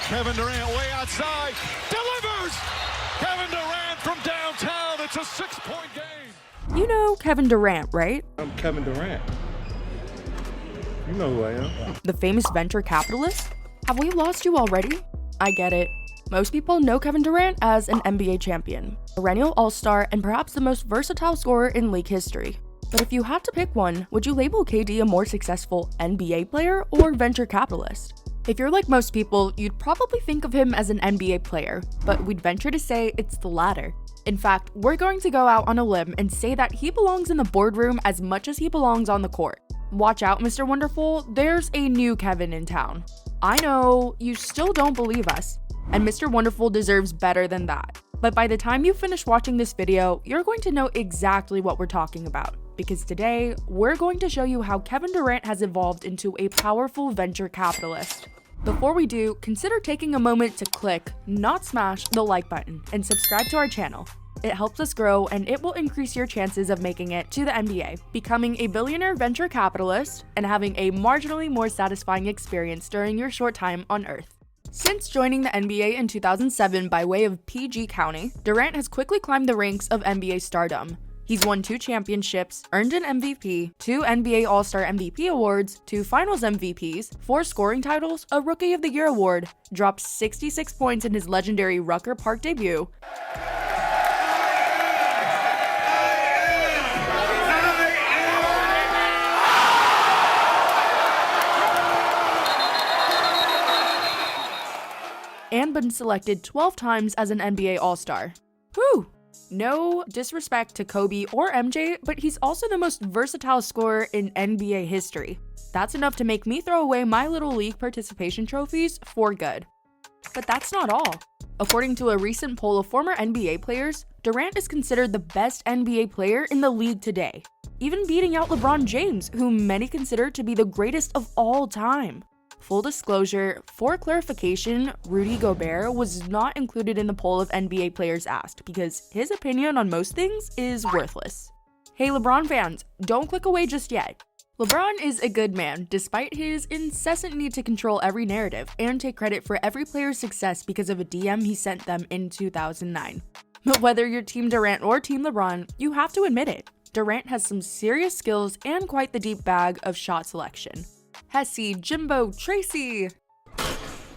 Kevin Durant way outside, delivers! Kevin Durant from downtown, it's a 6-point game. You know Kevin Durant, right? I'm Kevin Durant. You know who I am. The famous venture capitalist? Have we lost you already? I get it. Most people know Kevin Durant as an NBA champion, perennial all-star, and perhaps the most versatile scorer in league history. But if you had to pick one, would you label KD a more successful NBA player or venture capitalist? If you're like most people, you'd probably think of him as an NBA player, but we'd venture to say it's the latter. In fact, we're going to go out on a limb and say that he belongs in the boardroom as much as he belongs on the court. Watch out, Mr. Wonderful, there's a new Kevin in town. I know, you still don't believe us, and Mr. Wonderful deserves better than that. But by the time you finish watching this video, you're going to know exactly what we're talking about. Because today, we're going to show you how Kevin Durant has evolved into a powerful venture capitalist. Before we do, consider taking a moment to click, not smash, the like button and subscribe to our channel. It helps us grow and it will increase your chances of making it to the NBA, becoming a billionaire venture capitalist, and having a marginally more satisfying experience during your short time on Earth. Since joining the NBA in 2007 by way of PG County, Durant has quickly climbed the ranks of NBA stardom. He's won 2 championships, earned an MVP, 2 NBA All-Star MVP awards, 2 Finals MVPs, 4 scoring titles, a Rookie of the Year award, dropped 66 points in his legendary Rucker Park debut, and been selected 12 times as an NBA All-Star. Whew! No disrespect to Kobe or MJ, but he's also the most versatile scorer in NBA history. That's enough to make me throw away my little league participation trophies for good. But that's not all. According to a recent poll of former NBA players, Durant is considered the best NBA player in the league today, even beating out LeBron James, whom many consider to be the greatest of all time. Full disclosure, for clarification, Rudy Gobert was not included in the poll of NBA players asked because his opinion on most things is worthless. Hey LeBron fans, don't click away just yet. LeBron is a good man despite his incessant need to control every narrative and take credit for every player's success because of a DM he sent them in 2009. But whether you're Team Durant or Team LeBron, you have to admit it. Durant has some serious skills and quite the deep bag of shot selection. Hesse, Jimbo, Tracy!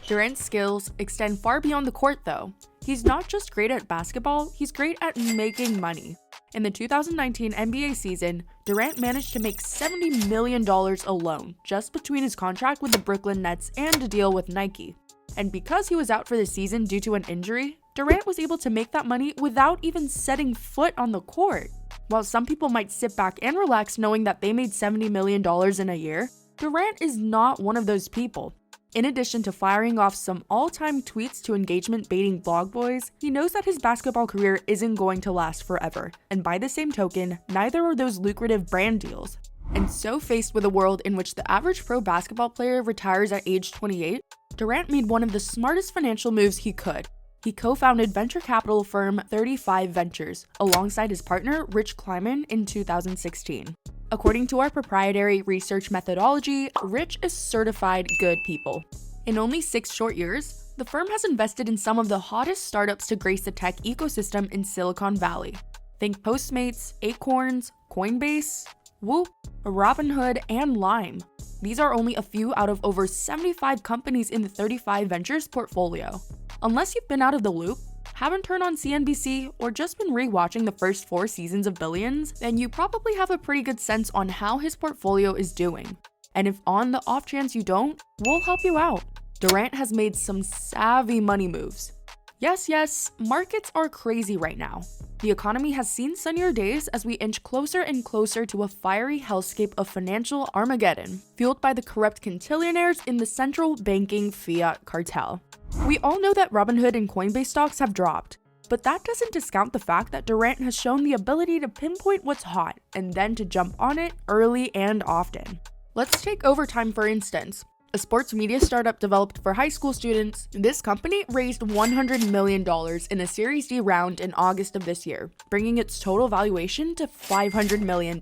Durant's skills extend far beyond the court though. He's not just great at basketball, he's great at making money. In the 2019 NBA season, Durant managed to make $70 million alone, just between his contract with the Brooklyn Nets and a deal with Nike. And because he was out for the season due to an injury, Durant was able to make that money without even setting foot on the court. While some people might sit back and relax knowing that they made $70 million in a year, Durant is not one of those people. In addition to firing off some all-time tweets to engagement-baiting blog boys, he knows that his basketball career isn't going to last forever, and by the same token, neither are those lucrative brand deals. And so faced with a world in which the average pro basketball player retires at age 28, Durant made one of the smartest financial moves he could. He co-founded venture capital firm 35 Ventures alongside his partner Rich Kleiman in 2016. According to our proprietary research methodology, Rich is certified good people. In only 6 short years, the firm has invested in some of the hottest startups to grace the tech ecosystem in Silicon Valley. Think Postmates, Acorns, Coinbase, Whoop, Robinhood, and Lime. These are only a few out of over 75 companies in the 35 Ventures portfolio. Unless you've been out of the loop, haven't turned on CNBC, or just been rewatching the first 4 seasons of Billions, then you probably have a pretty good sense on how his portfolio is doing. And if on the off chance you don't, we'll help you out. Durant has made some savvy money moves. Yes, markets are crazy right now. The economy has seen sunnier days as we inch closer and closer to a fiery hellscape of financial Armageddon, fueled by the corrupt quintillionaires in the central banking fiat cartel. We all know that Robinhood and Coinbase stocks have dropped, but that doesn't discount the fact that Durant has shown the ability to pinpoint what's hot and then to jump on it early and often. Let's take Overtime for instance. A sports media startup developed for high school students, this company raised $100 million in a Series D round in August of this year, bringing its total valuation to $500 million.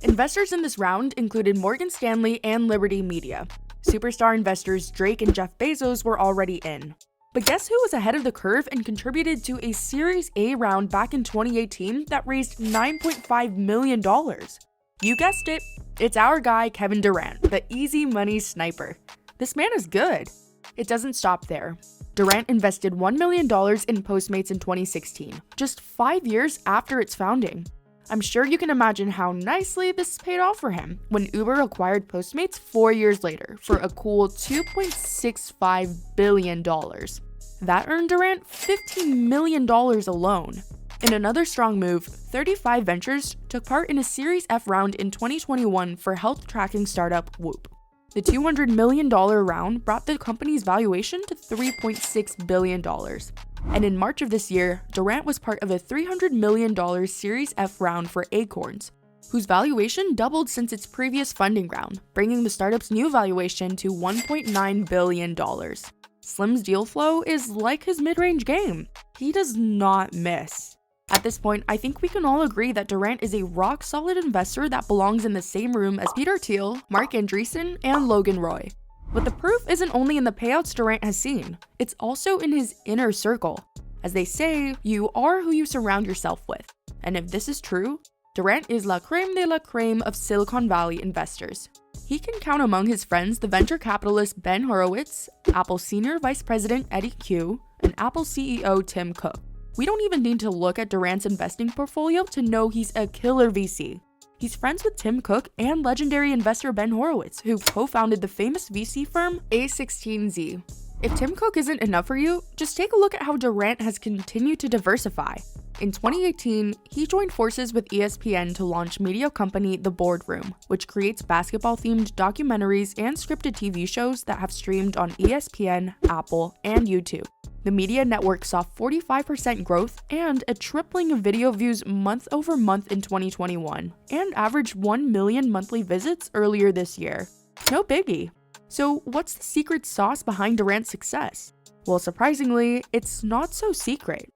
Investors in this round included Morgan Stanley and Liberty Media. Superstar investors Drake and Jeff Bezos were already in. But guess who was ahead of the curve and contributed to a Series A round back in 2018 that raised $9.5 million? You guessed it, it's our guy Kevin Durant, the easy money sniper. This man is good. It doesn't stop there. Durant invested $1 million in Postmates in 2016, just 5 years after its founding. I'm sure you can imagine how nicely this paid off for him when Uber acquired Postmates 4 years later for a cool $2.65 billion. That earned Durant $15 million alone. In another strong move, 35 Ventures took part in a Series F round in 2021 for health tracking startup Whoop. The $200 million round brought the company's valuation to $3.6 billion. And in March of this year, Durant was part of a $300 million Series F round for Acorns, whose valuation doubled since its previous funding round, bringing the startup's new valuation to $1.9 billion. Slim's deal flow is like his mid-range game. He does not miss. At this point, I think we can all agree that Durant is a rock-solid investor that belongs in the same room as Peter Thiel, Mark Andreessen, and Logan Roy. But the proof isn't only in the payouts Durant has seen, it's also in his inner circle. As they say, you are who you surround yourself with. And if this is true, Durant is la creme de la creme of Silicon Valley investors. He can count among his friends the venture capitalist Ben Horowitz, Apple Senior Vice President Eddie Q, and Apple CEO Tim Cook. We don't even need to look at Durant's investing portfolio to know he's a killer VC. He's friends with Tim Cook and legendary investor Ben Horowitz, who co-founded the famous VC firm A16Z. If Tim Cook isn't enough for you, just take a look at how Durant has continued to diversify. In 2018, he joined forces with ESPN to launch media company The Boardroom, which creates basketball-themed documentaries and scripted TV shows that have streamed on ESPN, Apple, and YouTube. The media network saw 45% growth and a tripling of video views month over month in 2021, and averaged 1 million monthly visits earlier this year. No biggie. So what's the secret sauce behind Durant's success? Well, surprisingly, it's not so secret.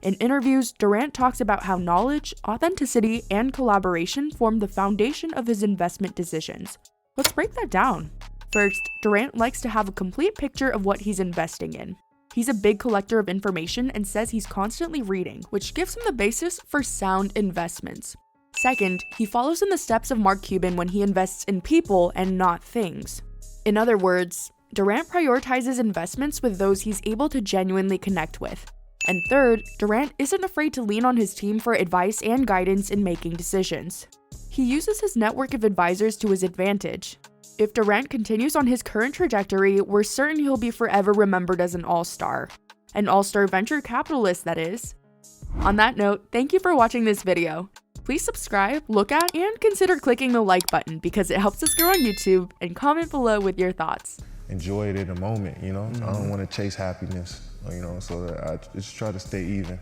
In interviews, Durant talks about how knowledge, authenticity, and collaboration form the foundation of his investment decisions. Let's break that down. First, Durant likes to have a complete picture of what he's investing in. He's a big collector of information and says he's constantly reading, which gives him the basis for sound investments. Second, he follows in the steps of Mark Cuban when he invests in people and not things. In other words, Durant prioritizes investments with those he's able to genuinely connect with. And third, Durant isn't afraid to lean on his team for advice and guidance in making decisions. He uses his network of advisors to his advantage. If Durant continues on his current trajectory, we're certain he'll be forever remembered as an all-star. An all-star venture capitalist, that is. On that note, thank you for watching this video. Please subscribe, look at, and consider clicking the like button because it helps us grow on YouTube, and comment below with your thoughts. Enjoy it in the moment, you know? I don't want to chase happiness, you know, so I just try to stay even.